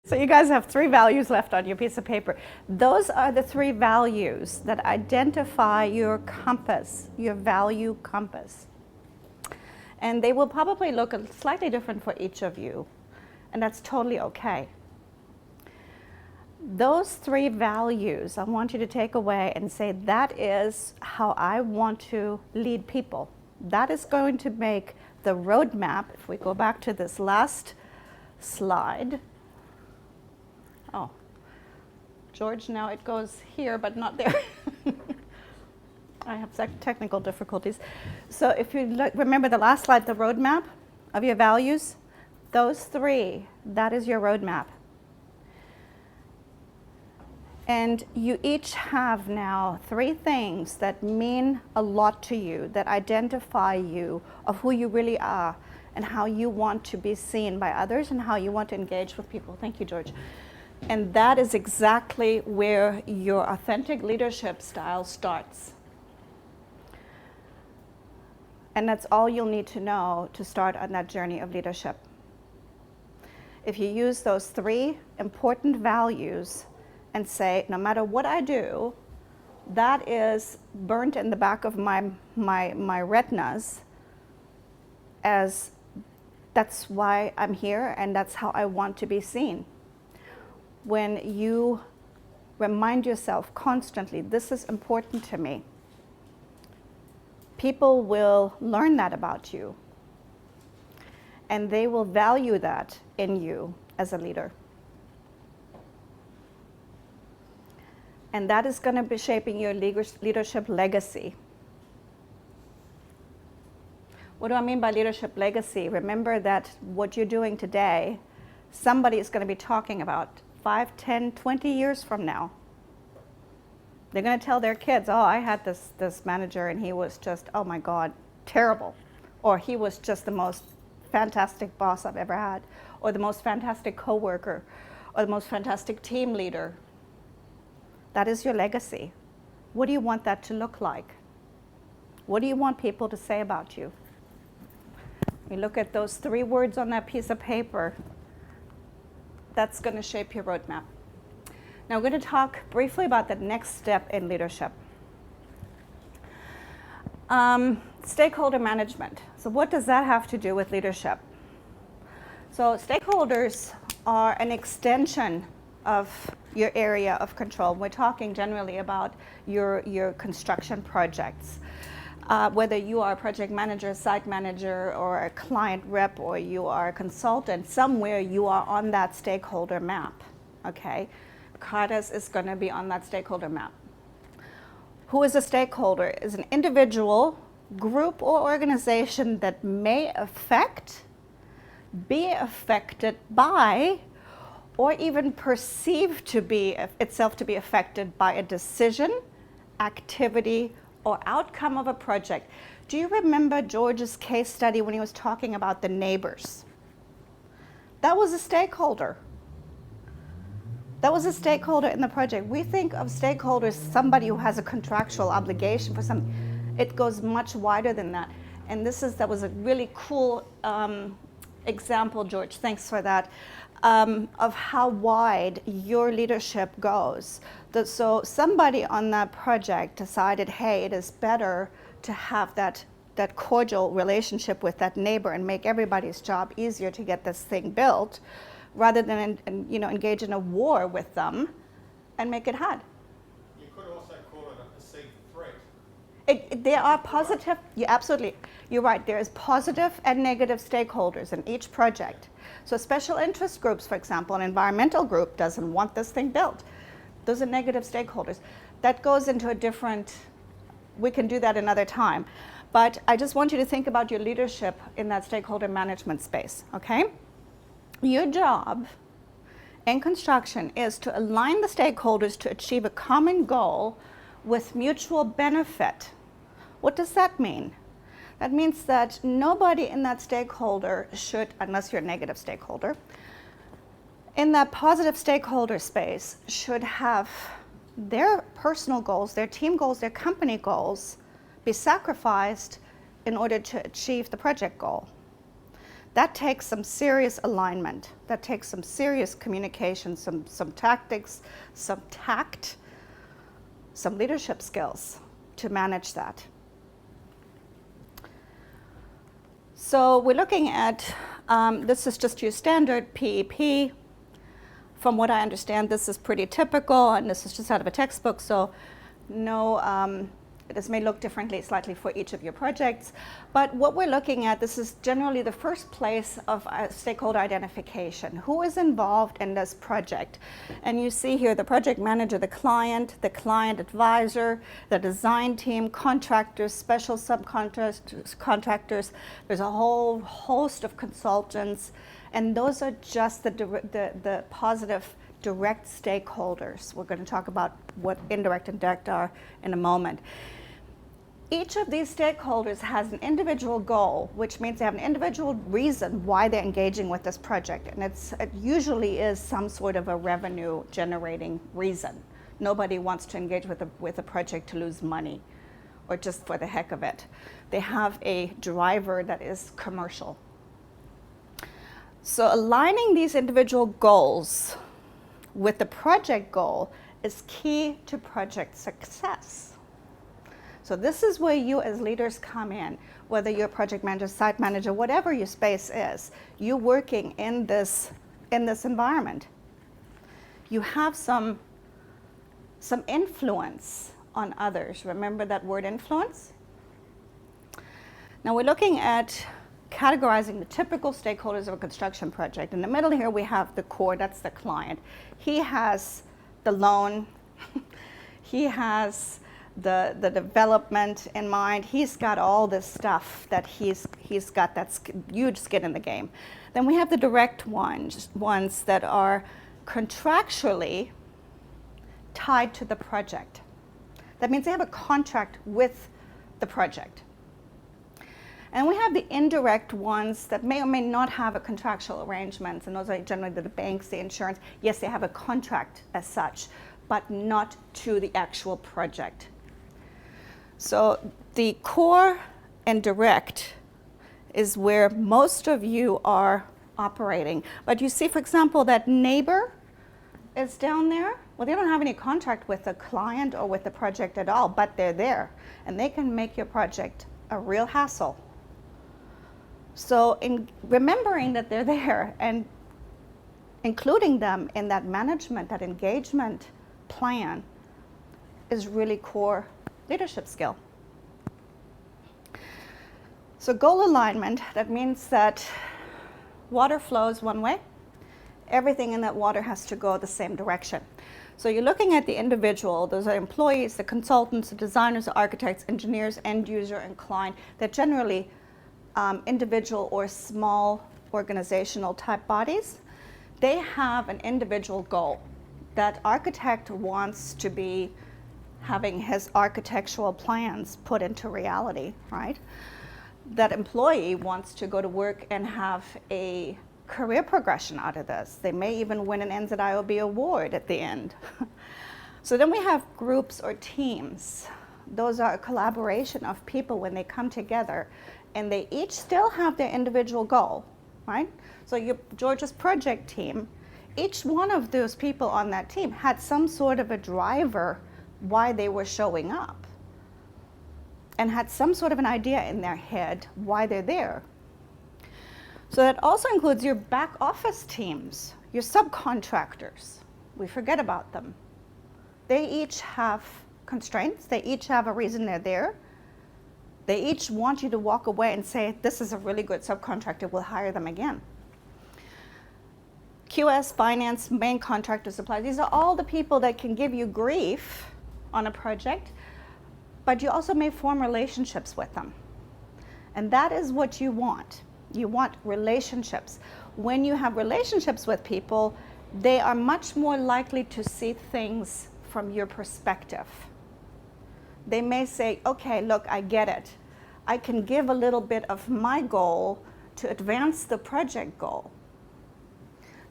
So you guys have 3 values left on your piece of paper. Those are the 3 values that identify your compass, your value compass. And they will probably look slightly different for each of you, and that's totally okay. Those 3 values I want you to take away and say, that is how I want to lead people. That is going to make the roadmap. If we go back to this last slide. Oh, George, now it goes here, but not there. I have technical difficulties. So if you remember the last slide, the roadmap of your values, those 3, that is your roadmap. And you each have now 3 things that mean a lot to you, that identify you of who you really are and how you want to be seen by others and how you want to engage with people. Thank you, George. And that is exactly where your authentic leadership style starts. And that's all you'll need to know to start on that journey of leadership. If you use those 3 important values and say, no matter what I do, that is burnt in the back of my retinas, as that's why I'm here and that's how I want to be seen. When you remind yourself constantly, this is important to me, people will learn that about you, and they will value that in you as a leader. And that is going to be shaping your leadership legacy. What do I mean by leadership legacy? Remember that what you're doing today, somebody is going to be talking about 5, 10, 20 years from now. They're going to tell their kids, oh, I had this manager and he was just, oh my God, terrible. Or he was just the most fantastic boss I've ever had. Or the most fantastic coworker. Or the most fantastic team leader. That is your legacy. What do you want that to look like? What do you want people to say about you? You look at those 3 words on that piece of paper. That's going to shape your roadmap. Now we're going to talk briefly about the next step in leadership. Stakeholder management. So what does that have to do with leadership? So stakeholders are an extension of your area of control. We're talking generally about your construction projects. Whether you are a project manager, site manager, or a client rep, or you are a consultant, somewhere you are on that stakeholder map, okay? CARTAS is going to be on that stakeholder map. Who is a stakeholder? Is an individual, group, or organization that may affect, be affected by, or even perceived to be itself to be affected by a decision, activity, or outcome of a project. Do you remember George's case study when he was talking about the neighbors? That was a stakeholder. That was a stakeholder in the project. We think of stakeholders, somebody who has a contractual obligation for something. It goes much wider than that. And that was a really cool example, George, thanks for that, of how wide your leadership goes. So somebody on that project decided, hey, it is better to have that cordial relationship with that neighbor and make everybody's job easier to get this thing built, rather than engage in a war with them and make it hard. You could also call it a perceived threat. There are positive, you're right, there is positive and negative stakeholders in each project. So special interest groups, for example, an environmental group doesn't want this thing built. Those are negative stakeholders. That goes into a different, we can do that another time. But I just want you to think about your leadership in that stakeholder management space, okay? Your job in construction is to align the stakeholders to achieve a common goal with mutual benefit. What does that mean? That means that nobody in that stakeholder should, unless you're a negative stakeholder, in that positive stakeholder space should have their personal goals, their team goals, their company goals be sacrificed in order to achieve the project goal. that takes some serious alignment. That takes some serious communication, some tactics, some tact, some leadership skills to manage that. So we're looking at, this is just your standard PEP. From what I understand, this is pretty typical, and this is just out of a textbook, so no, this may look differently slightly for each of your projects. But what we're looking at, this is generally the first place of stakeholder identification. Who is involved in this project? And you see here the project manager, the client advisor, the design team, contractors, special subcontractors. There's a whole host of consultants, and those are just the positive direct stakeholders. We're going to talk about what indirect and direct are in a moment. Each of these stakeholders has an individual goal, which means they have an individual reason why they're engaging with this project. And it usually is some sort of a revenue generating reason. Nobody wants to engage with a project to lose money or just for the heck of it. They have a driver that is commercial. So aligning these individual goals with the project goal is key to project success. So this is where you as leaders come in, whether you're a project manager, site manager, whatever your space is, you're working in this environment. You have some influence on others. Remember that word influence? Now we're looking at categorizing the typical stakeholders of a construction project. In the middle here we have the core, that's the client. He has the loan, he has the development in mind. He's got all this stuff that he's got that's huge skin in the game. Then we have the direct ones that are contractually tied to the project. That means they have a contract with the project. And we have the indirect ones that may or may not have a contractual arrangements, and those are generally the banks, the insurance. Yes, they have a contract as such, but not to the actual project. So the core and direct is where most of you are operating. But you see, for example, that neighbor is down there. Well, they don't have any contract with the client or with the project at all, but they're there. And they can make your project a real hassle. So in remembering that they're there and including them in that management, that engagement plan is really core leadership skill. So goal alignment, that means that water flows one way. Everything in that water has to go the same direction. So you're looking at the individual. Those are employees, the consultants, the designers, the architects, engineers, end user, and client. They're generally individual or small organizational type bodies. They have an individual goal. That architect wants to be having his architectural plans put into reality, right? That employee wants to go to work and have a career progression out of this. They may even win an NZIOB award at the end. So then we have groups or teams. Those are a collaboration of people when they come together, and they each still have their individual goal, right? So George's project team, each one of those people on that team had some sort of a driver why they were showing up, and had some sort of an idea in their head why they're there. So that also includes your back office teams, your subcontractors. We forget about them. They each have constraints. They each have a reason they're there. They each want you to walk away and say, this is a really good subcontractor, we'll hire them again. QS, finance, main contractor, suppliers, these are all the people that can give you grief on a project, but you also may form relationships with them. And that is what you want. You want relationships. When you have relationships with people, they are much more likely to see things from your perspective. They may say, okay, look, I get it. I can give a little bit of my goal to advance the project goal.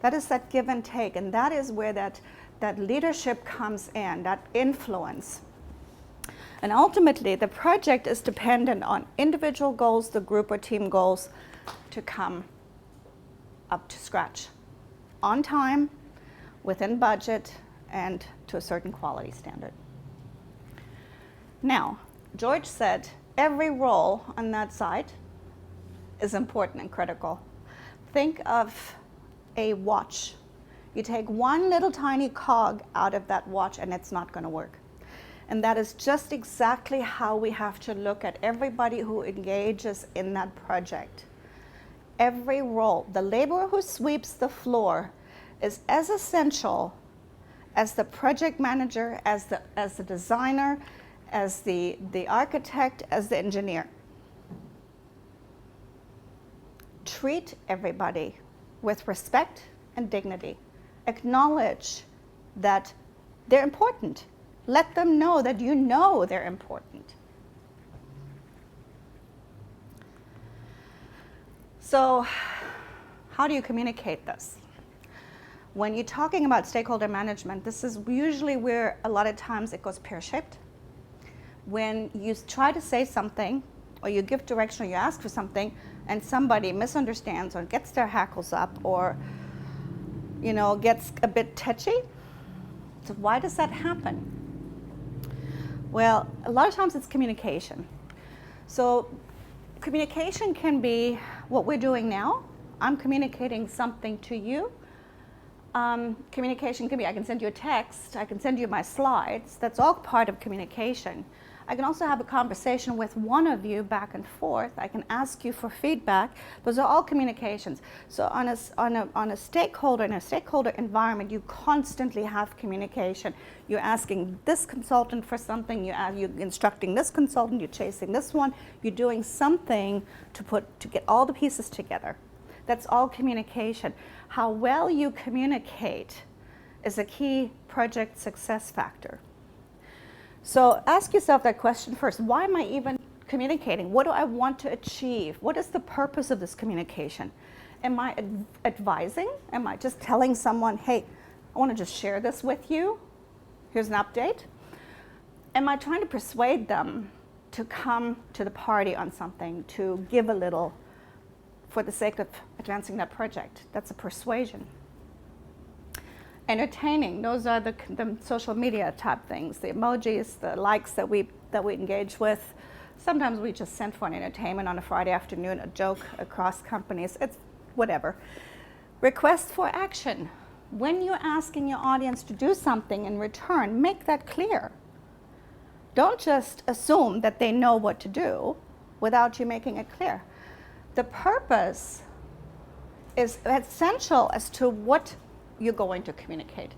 That is that give and take, and that is where that leadership comes in, that influence. And ultimately, the project is dependent on individual goals, the group or team goals, to come up to scratch, on time, within budget, and to a certain quality standard. Now, George said every role on that site is important and critical. Think of a watch. You take one little tiny cog out of that watch and it's not going to work. And that is just exactly how we have to look at everybody who engages in that project. Every role, the laborer who sweeps the floor is as essential as the project manager, as the designer, as the architect, as the engineer. Treat everybody with respect and dignity. Acknowledge that they're important. Let them know that you know they're important. So, how do you communicate this? When you're talking about stakeholder management, this is usually where a lot of times it goes pear-shaped. When you try to say something, or you give direction, or you ask for something, and somebody misunderstands, or gets their hackles up, or gets a bit touchy. So why does that happen? Well, a lot of times it's communication. So communication can be what we're doing now. I'm communicating something to you. Communication can be, I can send you a text, I can send you my slides. That's all part of communication. I can also have a conversation with one of you back and forth. I can ask you for feedback. Those are all communications. So on a stakeholder, in a stakeholder environment, you constantly have communication. You're asking this consultant for something, you're instructing this consultant, you're chasing this one, you're doing something to get all the pieces together. That's all communication. How well you communicate is a key project success factor. So ask yourself that question first. Why am I even communicating? What do I want to achieve? What is the purpose of this communication? Am I advising? Am I just telling someone, hey, I want to just share this with you? Here's an update. Am I trying to persuade them to come to the party on something, to give a little for the sake of advancing that project? That's a persuasion. Entertaining, those are the social media type things, the emojis, the likes that we engage with. Sometimes we just send for an entertainment on a Friday afternoon, a joke across companies, it's whatever. Request for action. When you're asking your audience to do something in return, make that clear. Don't just assume that they know what to do without you making it clear. The purpose is essential as to what you're going to communicate.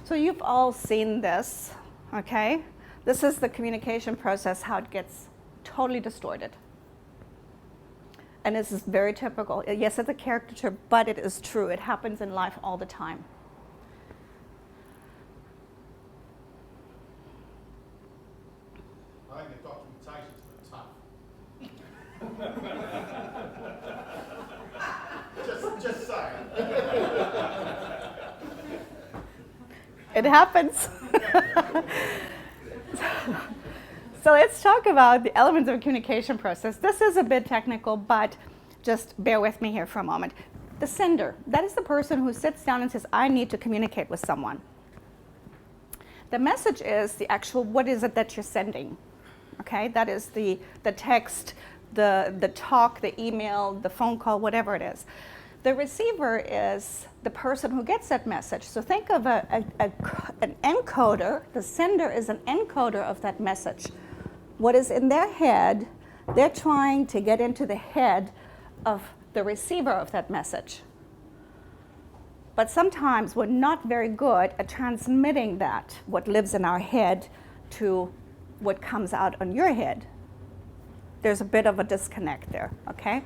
So you've all seen this, okay? This is the communication process, how it gets totally distorted. And this is very typical. Yes, it's a caricature, but it is true. It happens in life all the time. I think the documentation's a bit tough. Just saying. It happens. So let's talk about the elements of a communication process. This is a bit technical, but just bear with me here for a moment. The sender, that is the person who sits down and says, I need to communicate with someone. The message is the actual, what is it that you're sending? Okay, that is the text, the talk, the email, the phone call, whatever it is. The receiver is the person who gets that message. So think of an encoder. The sender is an encoder of that message. What is in their head, they're trying to get into the head of the receiver of that message. But sometimes we're not very good at transmitting that, what lives in our head, to what comes out on your head. There's a bit of a disconnect there, okay?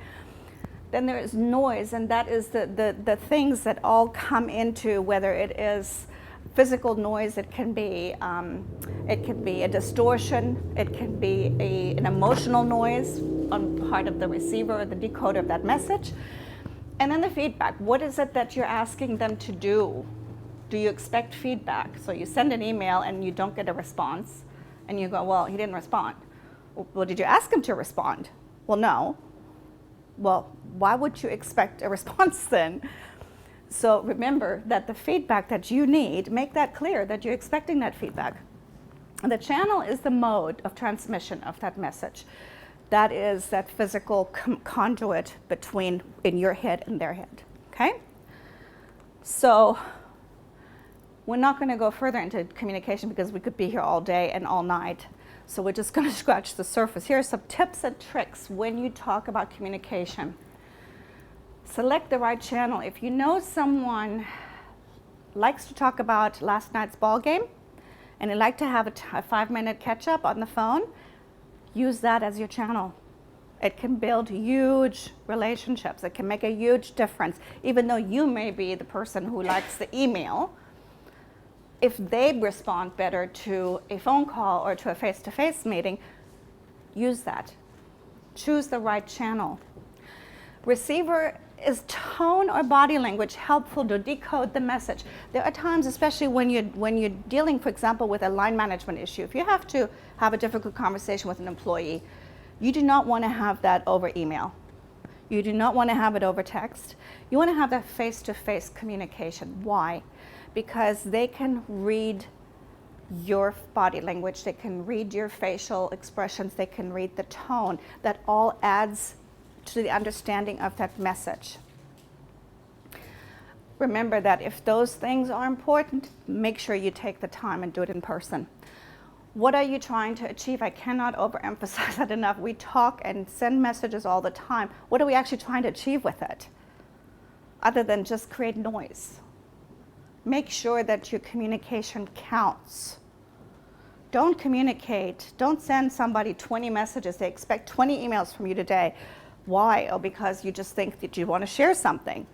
Then there is noise, and that is the things that all come into, whether it is physical noise, it can be a distortion, it can be an emotional noise on part of the receiver or the decoder of that message. And then the feedback. What is it that you're asking them to do? Do you expect feedback? So you send an email and you don't get a response, and you go, well, he didn't respond. Well, did you ask him to respond? Well, no. Well, why would you expect a response then? So remember that the feedback that you need, make that clear that you're expecting that feedback. The channel is the mode of transmission of that message. That is that physical conduit between in your head and their head, okay? So we're not going to go further into communication because we could be here all day and all night. So we're just going to scratch the surface. Here are some tips and tricks when you talk about communication. Select the right channel. If you know someone likes to talk about last night's ball game and they like to have a 5-minute catch-up on the phone, use that as your channel. It can build huge relationships. It can make a huge difference. Even though you may be the person who likes the email, if they respond better to a phone call or to a face-to-face meeting, use that. Choose the right channel. Receiver, is tone or body language helpful to decode the message? There are times, especially when you're dealing, for example, with a line management issue, if you have to have a difficult conversation with an employee, you do not want to have that over email. You do not want to have it over text. You want to have that face-to-face communication. Why? Because they can read your body language, they can read your facial expressions, they can read the tone. That all adds to the understanding of that message. Remember that if those things are important, make sure you take the time and do it in person. What are you trying to achieve? I cannot overemphasize that enough. We talk and send messages all the time. What are we actually trying to achieve with it? Other than just create noise. Make sure that your communication counts. Don't communicate. Don't send somebody 20 messages. They expect 20 emails from you today. Why? Oh, because you just think that you want to share something.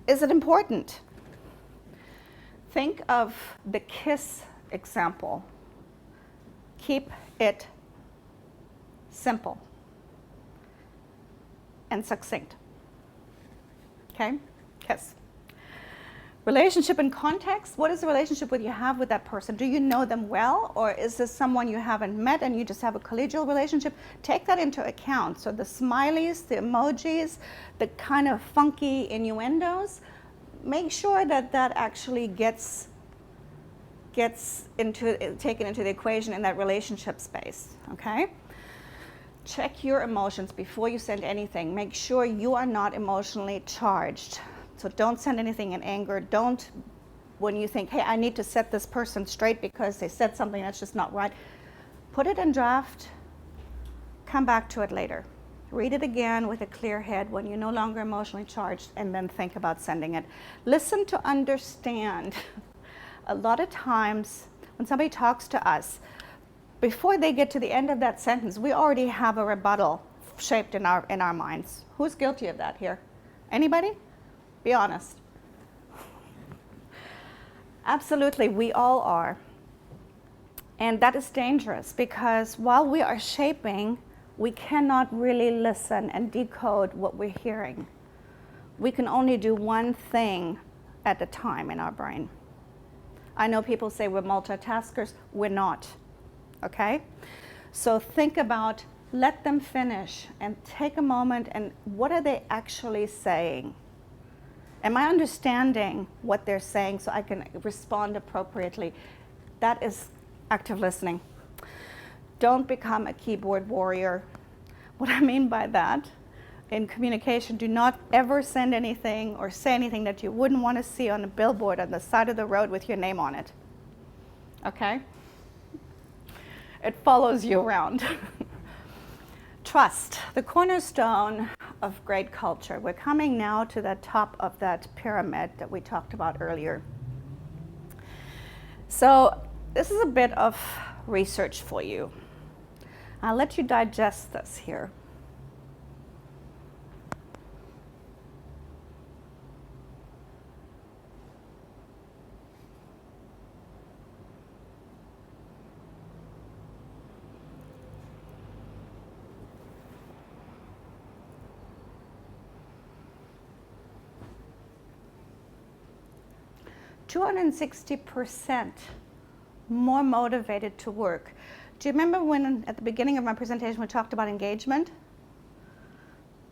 Is it important? Think of the kiss example. Keep it simple and succinct. Okay? Kiss. Relationship and context. What is the relationship you have with that person? Do you know them well, or is this someone you haven't met and you just have a collegial relationship? Take that into account. So the smileys, the emojis, the kind of funky innuendos, make sure that that actually gets taken into the equation in that relationship space, okay? Check your emotions before you send anything. Make sure you are not emotionally charged. So don't send anything in anger. Don't, when you think, hey, I need to set this person straight because they said something that's just not right, put it in draft, come back to it later. Read it again with a clear head when you're no longer emotionally charged, and then think about sending it. Listen to understand. A lot of times when somebody talks to us, before they get to the end of that sentence, we already have a rebuttal shaped in our minds. Who's guilty of that here? Anybody? Be honest. Absolutely, we all are. And that is dangerous because while we are shaping, we cannot really listen and decode what we're hearing. We can only do one thing at a time in our brain. I know people say we're multitaskers. We're not, okay? So think about, let them finish and take a moment and what are they actually saying? Am I understanding what they're saying so I can respond appropriately? That is active listening. Don't become a keyboard warrior. What I mean by that, in communication, do not ever send anything or say anything that you wouldn't want to see on a billboard on the side of the road with your name on it. Okay? It follows you around. Trust, the cornerstone of great culture. We're coming now to the top of that pyramid that we talked about earlier. So this is a bit of research for you. I'll let you digest this here. %260% more motivated to work. Do you remember when at the beginning of my presentation we talked about engagement?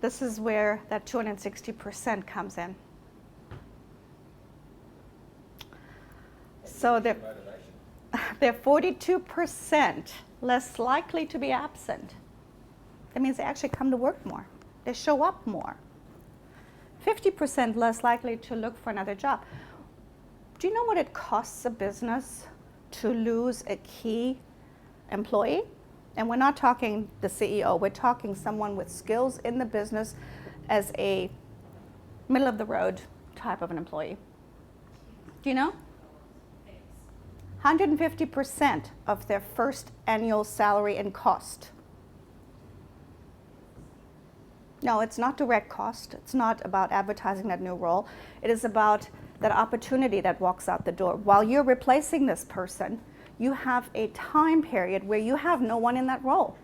This is where that 260% comes in. So they're, Motivation. they're 42% less likely to be absent. That means they actually come to work more. They show up more. 50% less likely to look for another job. Do you know what it costs a business to lose a key employee? And we're not talking the CEO, we're talking someone with skills in the business as a middle of the road type of an employee. Do you know? 150% of their first annual salary and cost. No, it's not direct cost. It's not about advertising that new role. It is about that opportunity that walks out the door. While you're replacing this person, you have a time period where you have no one in that role.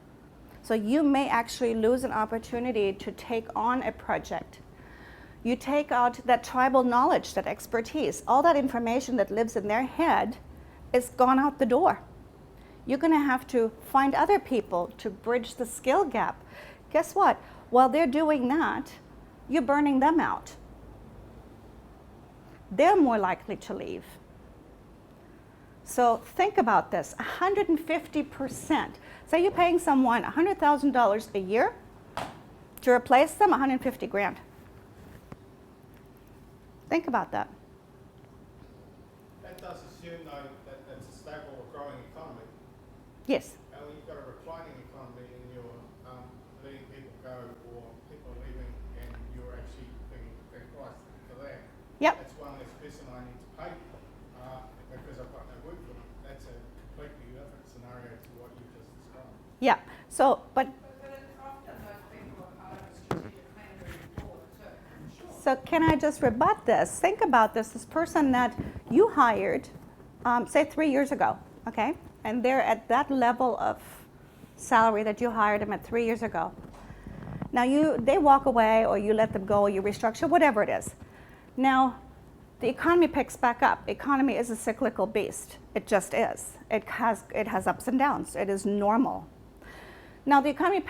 So you may actually lose an opportunity to take on a project. You take out that tribal knowledge, that expertise, all that information that lives in their head is gone out the door. You're going to have to find other people to bridge the skill gap. Guess what? While they're doing that, you're burning them out. They're more likely to leave. So think about this, 150%. Say you're paying someone $100,000 a year to replace them, 150 grand. Think about that. That does assume, though, that it's a stable or growing economy. Yes. And when you've got a reclining economy and you're letting people go or people are leaving and you're actually being price for that, Yep. that's one less person I need to pay because I've got no work for them. That's a completely different scenario to what you just described. Yeah. So, but so can I just rebut this? Think about this. This person that you hired, say 3 years ago, okay? And they're at that level of salary that you hired them at 3 years ago. Now they walk away or you let them go or you restructure, whatever it is. Now, the economy picks back up. Economy is a cyclical beast. It just is. It has ups and downs. It is normal. Now the economy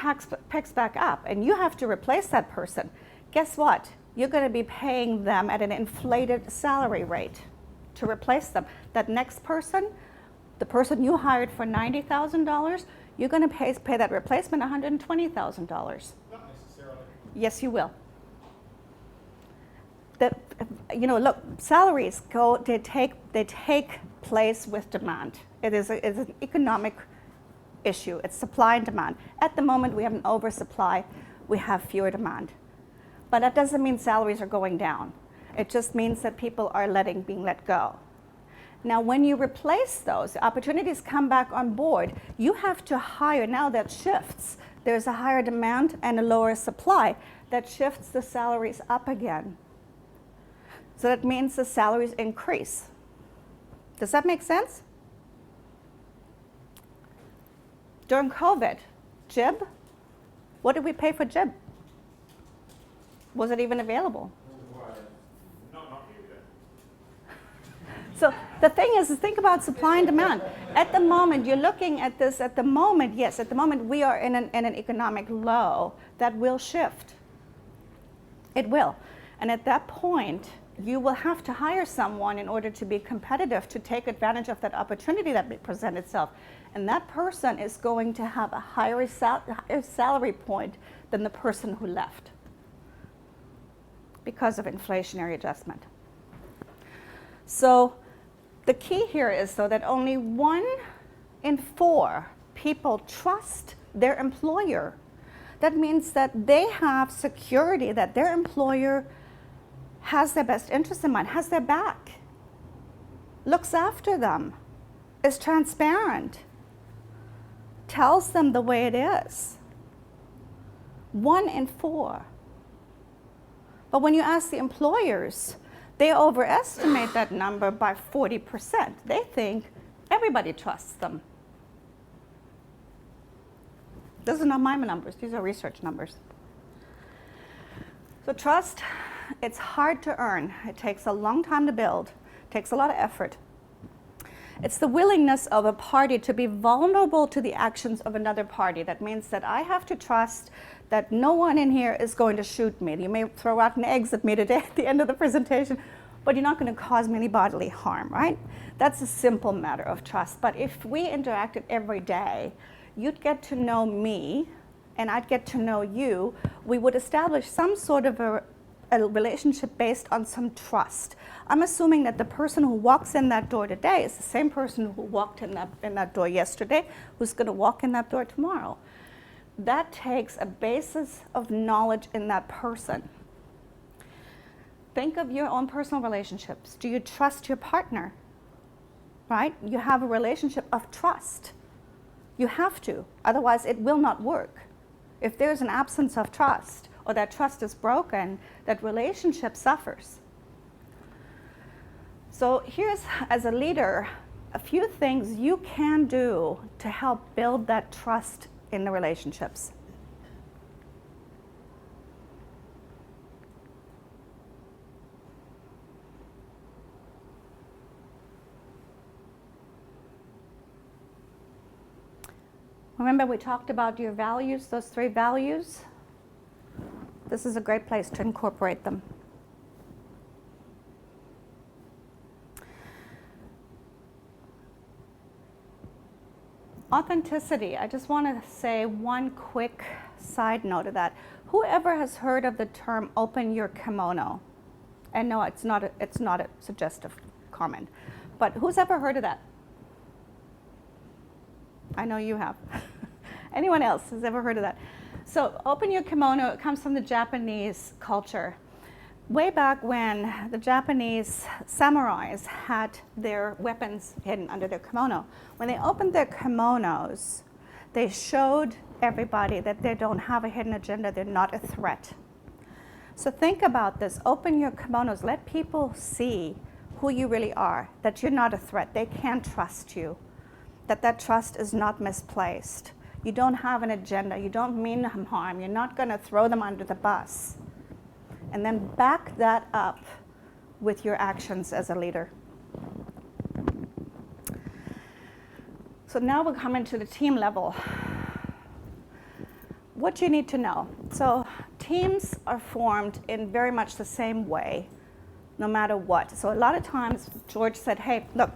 picks back up and you have to replace that person. Guess what? You're going to be paying them at an inflated salary rate to replace them. That next person, the person you hired for $90,000, you're going to pay that replacement $120,000. Not necessarily. Yes, you will. Look, salaries they take place with demand. It's an economic issue. It's supply and demand. At the moment, we have an oversupply. We have fewer demand. But that doesn't mean salaries are going down. It just means that people are being let go. Now, when you replace those, opportunities come back on board. You have to hire. Now that shifts. There's a higher demand and a lower supply. That shifts the salaries up again. So that means the salaries increase. Does that make sense? During COVID, Jib, what did we pay for Jib? Was it even available? Not here. So the thing is think about supply and demand. At the moment, you're looking at this, at the moment, yes, at the moment we are in an economic low that will shift. It will. And at that point, you will have to hire someone in order to be competitive, to take advantage of that opportunity that may present itself. And that person is going to have a higher salary point than the person who left because of inflationary adjustment. So the key here is, though, that only 1 in 4 people trust their employer. That means that they have security that their employer has their best interest in mind, has their back, looks after them, is transparent, tells them the way it is. 1 in 4. But when you ask the employers, they overestimate that number by 40%. They think everybody trusts them. Those are not my numbers, these are research numbers. So trust, it's hard to earn. It takes a long time to build, it takes a lot of effort. It's the willingness of a party to be vulnerable to the actions of another party. That means that I have to trust that no one in here is going to shoot me. You may throw rotten eggs at me today at the end of the presentation, but you're not going to cause me any bodily harm, right? That's a simple matter of trust. But if we interacted every day, you'd get to know me, and I'd get to know you. We would establish some sort of a relationship based on some trust. I'm assuming that the person who walks in that door today is the same person who walked in that door yesterday, who's going to walk in that door tomorrow. That takes a basis of knowledge in that person. Think of your own personal relationships. Do you trust your partner? Right? You have a relationship of trust. You have to, otherwise it will not work. If there's an absence of trust, or that trust is broken, that relationship suffers. So here's, as a leader, a few things you can do to help build that trust in the relationships. Remember, we talked about your values, those 3 values? This is a great place to incorporate them. Authenticity. I just want to say one quick side note of that. Whoever has heard of the term open your kimono? And no, it's not a suggestive comment, but who's ever heard of that? I know you have. Anyone else has ever heard of that? So open your kimono, it comes from the Japanese culture. Way back when the Japanese samurais had their weapons hidden under their kimono, when they opened their kimonos, they showed everybody that they don't have a hidden agenda, they're not a threat. So think about this, open your kimonos, let people see who you really are, that you're not a threat, they can trust you, that trust is not misplaced. You don't have an agenda, you don't mean them harm, you're not going to throw them under the bus. And then back that up with your actions as a leader. So now we're coming to the team level. What you need to know. So teams are formed in very much the same way, no matter what. So a lot of times George said, hey, look,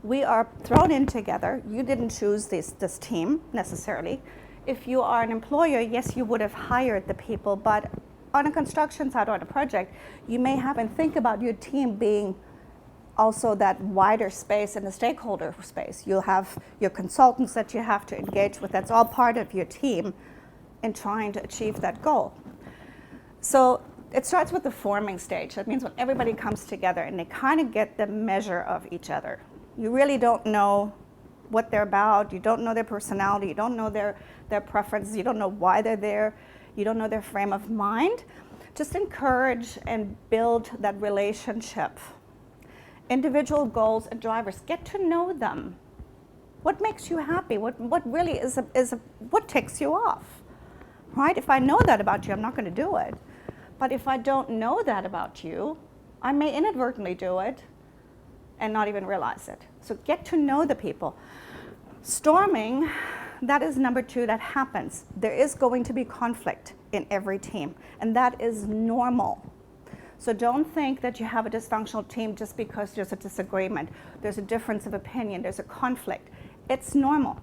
we are thrown in together. You didn't choose this team necessarily. If you are an employer, yes, you would have hired the people, but on a construction site or on a project, you may have and think about your team being also that wider space and the stakeholder space. You'll have your consultants that you have to engage with. That's all part of your team in trying to achieve that goal. So it starts with the forming stage. That means when everybody comes together and they kind of get the measure of each other. You really don't know what they're about, you don't know their personality, you don't know their preferences, you don't know why they're there, you don't know their frame of mind. Just encourage and build that relationship. Individual goals and drivers, get to know them. What makes you happy? What really is what ticks you off? Right? If I know that about you, I'm not going to do it. But if I don't know that about you, I may inadvertently do it and not even realize it. So get to know the people. Storming, that is number 2 that happens. There is going to be conflict in every team, and that is normal. So don't think that you have a dysfunctional team just because there's a disagreement, there's a difference of opinion, there's a conflict. It's normal.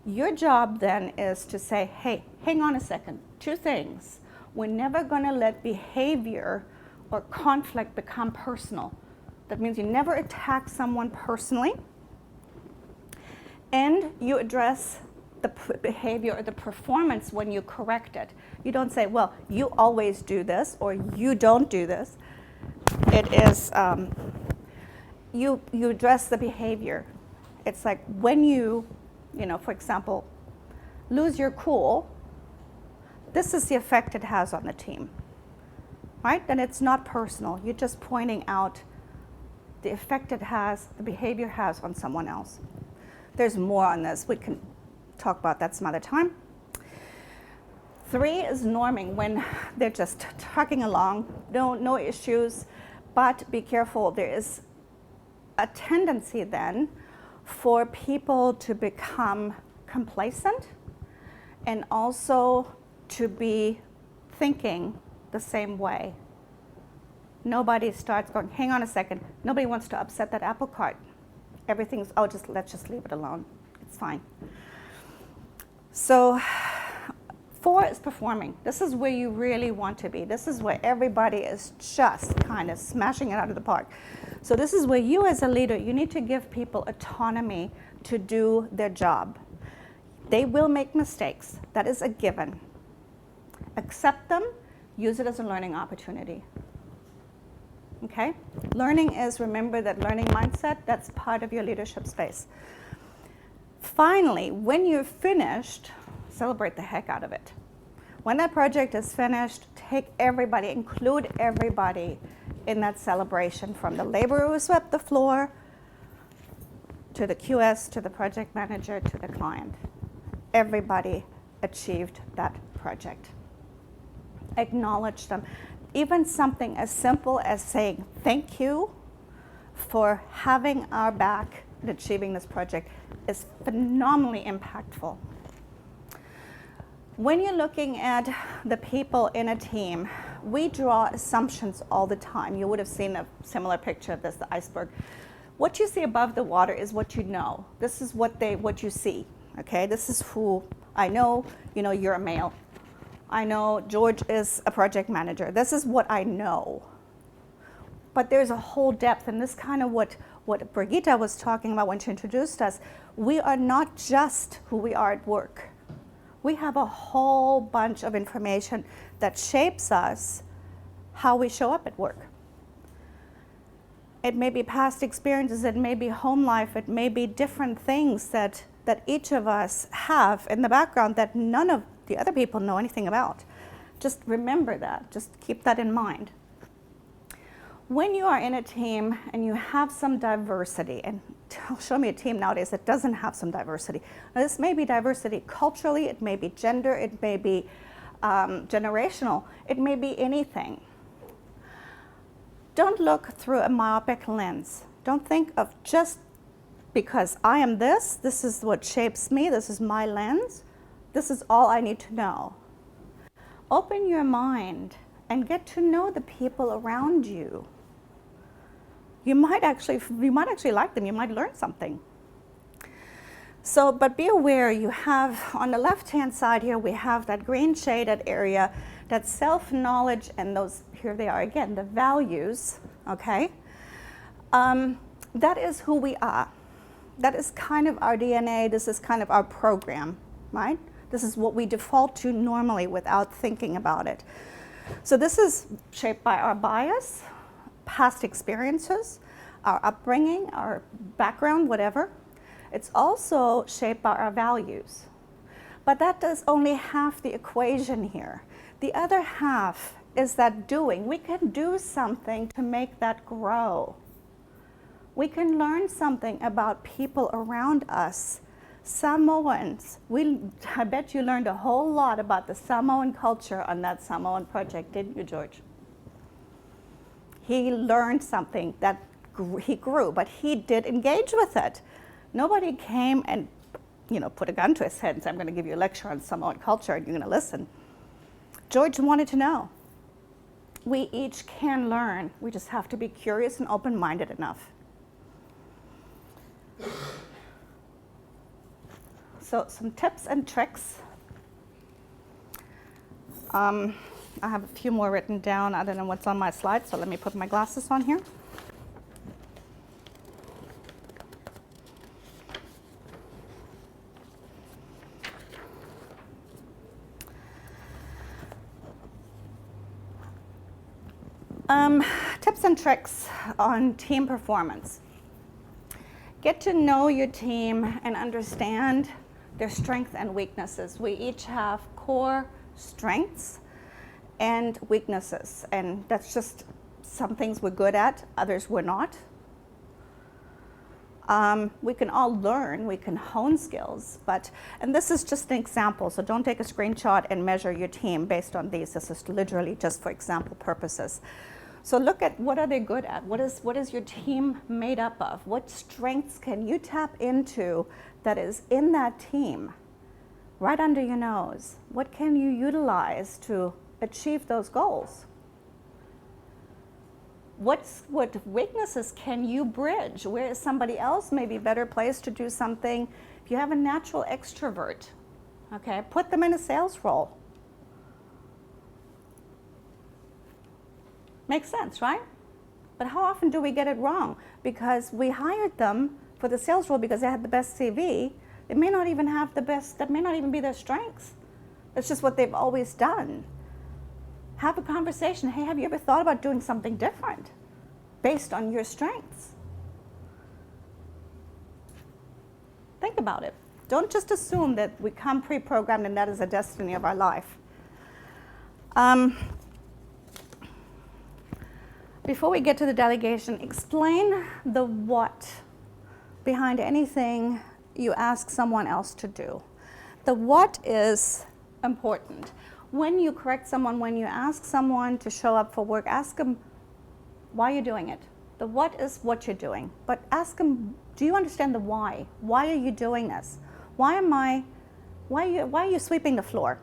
Your job then is to say, hey, hang on a second, 2 things. We're never going to let behavior or conflict become personal. That means you never attack someone personally, and you address the behavior or the performance when you correct it. You don't say, well, you always do this, or you don't do this. It is, you address the behavior. It's like when you for example, lose your cool, this is the effect it has on the team, right? Then it's not personal. You're just pointing out the effect it has, the behavior has on someone else. There's more on this. We can talk about that some other time. 3 is norming, when they're just trucking along, no issues, but be careful. There is a tendency then for people to become complacent and also to be thinking the same way. nobody starts going, hang on a second, nobody wants to upset that apple cart. Everything's, oh, let's just leave it alone. It's fine. So 4 is performing. This is where you really want to be. This is where everybody is just kind of smashing it out of the park. So this is where you as a leader, you need to give people autonomy to do their job. They will make mistakes. That is a given. Accept them, use it as a learning opportunity. Okay? Learning is, remember that learning mindset, that's part of your leadership space. Finally, when you're finished, celebrate the heck out of it. When that project is finished, take everybody, include everybody in that celebration, from the laborer who swept the floor, to the QS, to the project manager, to the client. Everybody achieved that project. Acknowledge them. Even something as simple as saying thank you for having our back in achieving this project is phenomenally impactful. When you're looking at the people in a team, we draw assumptions all the time. You would have seen a similar picture of this, the iceberg. What you see above the water is what you know. This is what you see, okay? This is who I know, you're a male. I know George is a project manager. This is what I know. But there's a whole depth, and this is kind of what Brigitte was talking about when she introduced us. We are not just who we are at work. We have a whole bunch of information that shapes us, how we show up at work. It may be past experiences, it may be home life, it may be different things that each of us have in the background that none of the other people know anything about. Just remember that, just keep that in mind. When you are in a team and you have some diversity, and show me a team nowadays that doesn't have some diversity. Now, this may be diversity culturally, it may be gender, it may be generational, it may be anything. Don't look through a myopic lens. Don't think of just because I am this is what shapes me, this is my lens, this is all I need to know. Open your mind and get to know the people around you. You might actually like them, you might learn something. So, but be aware, you have, on the left-hand side here, we have that green shaded area, that self-knowledge, and those, here they are again, the values, okay? That is who we are. That is kind of our DNA, this is kind of our program, right? This is what we default to normally without thinking about it. So this is shaped by our bias, past experiences, our upbringing, our background, whatever. It's also shaped by our values. But that does only half the equation here. The other half is that doing. We can do something to make that grow. We can learn something about people around us. Samoans, I bet you learned a whole lot about the Samoan culture on that Samoan project, didn't you, George? He learned something that he grew, but he did engage with it. Nobody came and, put a gun to his head and said, I'm going to give you a lecture on Samoan culture and you're going to listen. George wanted to know. We each can learn. We just have to be curious and open-minded enough. So some tips and tricks. I have a few more written down other than what's on my slide, so let me put my glasses on here. Tips and tricks on team performance. Get to know your team and understand their strengths and weaknesses. We each have core strengths and weaknesses, and that's just some things we're good at, others we're not. We can all learn, we can hone skills, and this is just an example, so don't take a screenshot and measure your team based on these. This is literally just for example purposes. So look at what are they good at? What is your team made up of? What strengths can you tap into that is in that team, right under your nose? What can you utilize to achieve those goals? What weaknesses can you bridge? Where is somebody else maybe better placed to do something? If you have a natural extrovert, okay, put them in a sales role. Makes sense, right? But how often do we get it wrong? Because we hired them for the sales role because they had the best CV. They may not even have the best, that may not even be their strengths. It's just what they've always done. Have a conversation. Hey, have you ever thought about doing something different based on your strengths? Think about it. Don't just assume that we come pre-programmed and that is the destiny of our life. Before we get to the delegation, explain the what behind anything you ask someone else to do. The what is important. When you correct someone, when you ask someone to show up for work, ask them why you're doing it. The what is what you're doing. But ask them, do you understand the why? Why are you doing this? Why are you sweeping the floor?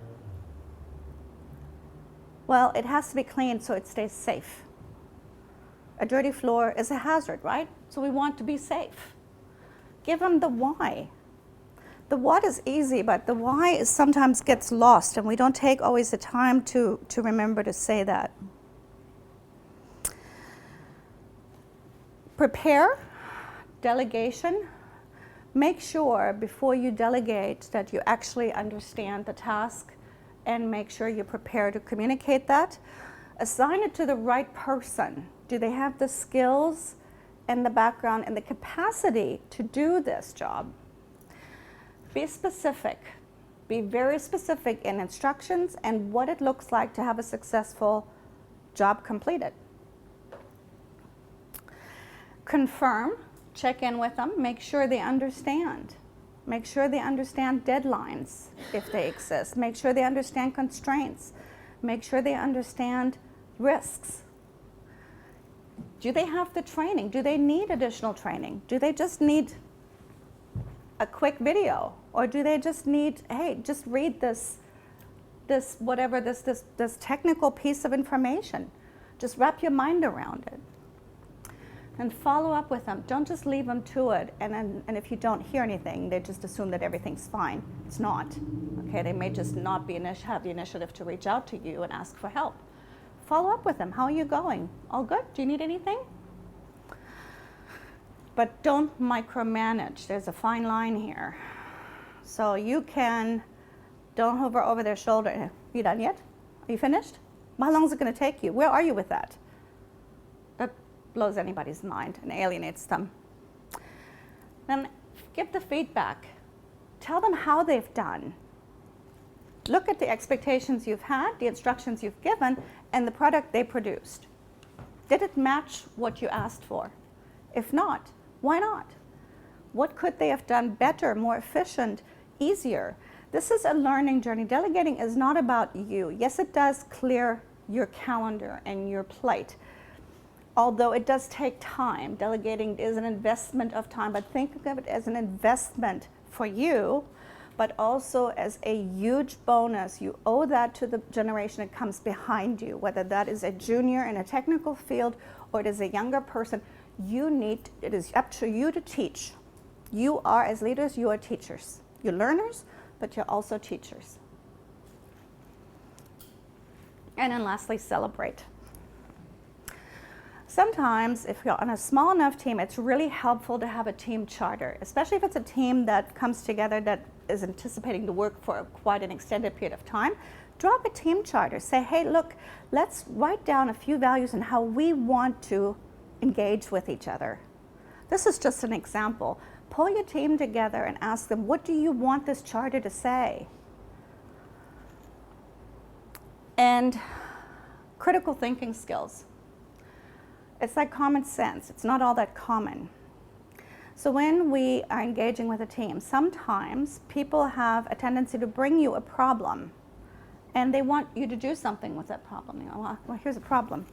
Well, it has to be clean so it stays safe. A dirty floor is a hazard, right? So we want to be safe. Give them the why. The what is easy, but the why is sometimes gets lost, and we don't take always the time to remember to say that. Prepare, delegation. Make sure before you delegate that you actually understand the task, and make sure you're prepared to communicate that. Assign it to the right person. Do they have the skills and the background and the capacity to do this job? Be specific. Be very specific in instructions and what it looks like to have a successful job completed. Confirm, check in with them, make sure they understand. Make sure they understand deadlines if they exist. Make sure they understand constraints. Make sure they understand risks. Do they have the training? Do they need additional training? Do they just need a quick video? Or do they just need, hey, just read this technical piece of information. Just wrap your mind around it. And follow up with them. Don't just leave them to it. And if you don't hear anything, they just assume that everything's fine. It's not. Okay, they may just not have the initiative to reach out to you and ask for help. Follow up with them. How are you going? All good? Do you need anything? But don't micromanage. There's a fine line here. So don't hover over their shoulder. You done yet? Are you finished? How long is it going to take you? Where are you with that? That blows anybody's mind and alienates them. Then give the feedback. Tell them how they've done. Look at the expectations you've had, the instructions you've given, and the product they produced. Did it match what you asked for? If not, why not? What could they have done better, more efficient, easier? This is a learning journey. Delegating is not about you. Yes, it does clear your calendar and your plate. Although it does take time. Delegating is an investment of time, but think of it as an investment for you, but also as a huge bonus. You owe that to the generation that comes behind you, whether that is a junior in a technical field or it is a younger person. It is up to you to teach. You are, as leaders, you are teachers. You're learners, but you're also teachers. And then lastly, celebrate. Sometimes, if you're on a small enough team, it's really helpful to have a team charter, especially if it's a team that comes together that is anticipating to work for quite an extended period of time. Drop a team charter. Say, hey, look, let's write down a few values and how we want to engage with each other. This is just an example. Pull your team together and ask them, what do you want this charter to say? And critical thinking skills. It's like common sense. It's not all that common. So when we are engaging with a team, sometimes people have a tendency to bring you a problem and they want you to do something with that problem. You know, well, here's a problem.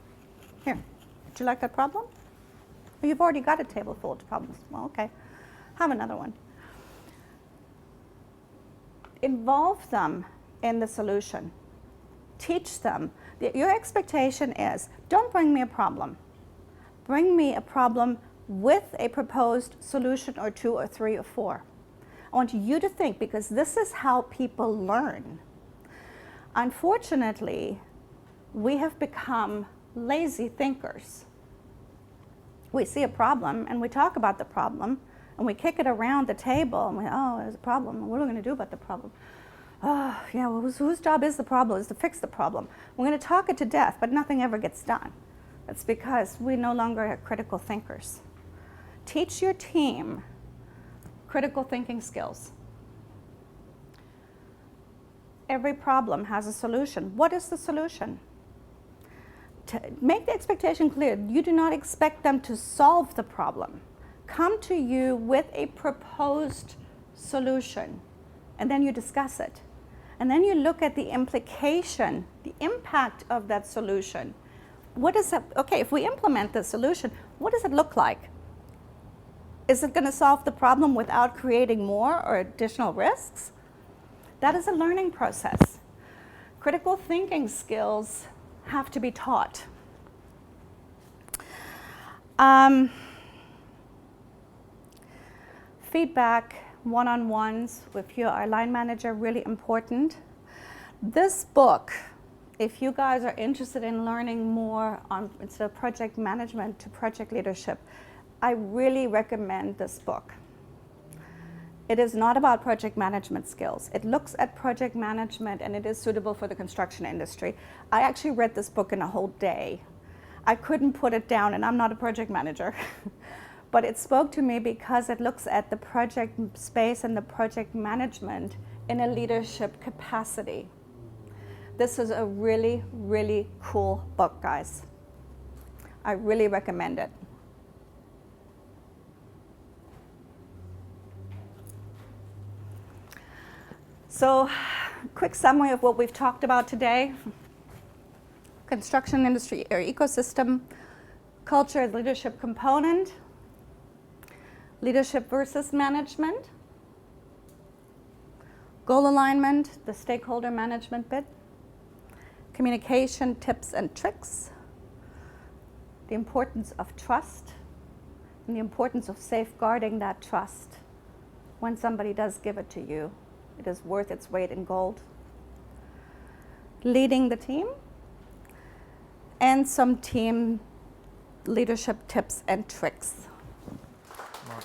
Here, would you like that problem? Well, you've already got a table full of problems. Well, okay, have another one. Involve them in the solution. Teach them. Your expectation is, don't bring me a problem. bring me a problem with a proposed solution or 2 or 3 or 4. I want you to think, because this is how people learn. Unfortunately, we have become lazy thinkers. We see a problem and we talk about the problem and we kick it around the table and there's a problem. What are we going to do about the problem? Oh, yeah, well, whose job is the problem? Is to fix the problem. We're going to talk it to death, but nothing ever gets done. That's because we no longer are critical thinkers. Teach your team critical thinking skills. Every problem has a solution. What is the solution? To make the expectation clear, you do not expect them to solve the problem. Come to you with a proposed solution, and then you discuss it. And then you look at the implication, the impact of that solution. What is that? Okay, if we implement the solution, what does it look like? Is it going to solve the problem without creating more or additional risks? That is a learning process. Critical thinking skills have to be taught. Feedback, one-on-ones with your line manager, really important. This book, if you guys are interested in learning more on instead of project management to project leadership, I really recommend this book. It is not about project management skills. It looks at project management and it is suitable for the construction industry. I actually read this book in a whole day. I couldn't put it down, and I'm not a project manager. But it spoke to me because it looks at the project space and the project management in a leadership capacity. This is a really, really cool book, guys. I really recommend it. So, quick summary of what we've talked about today. Construction industry or ecosystem, culture, leadership component, leadership versus management, goal alignment, the stakeholder management bit, communication tips and tricks, the importance of trust, and the importance of safeguarding that trust. When somebody does give it to you, it is worth its weight in gold. Leading the team, and some team leadership tips and tricks. Right.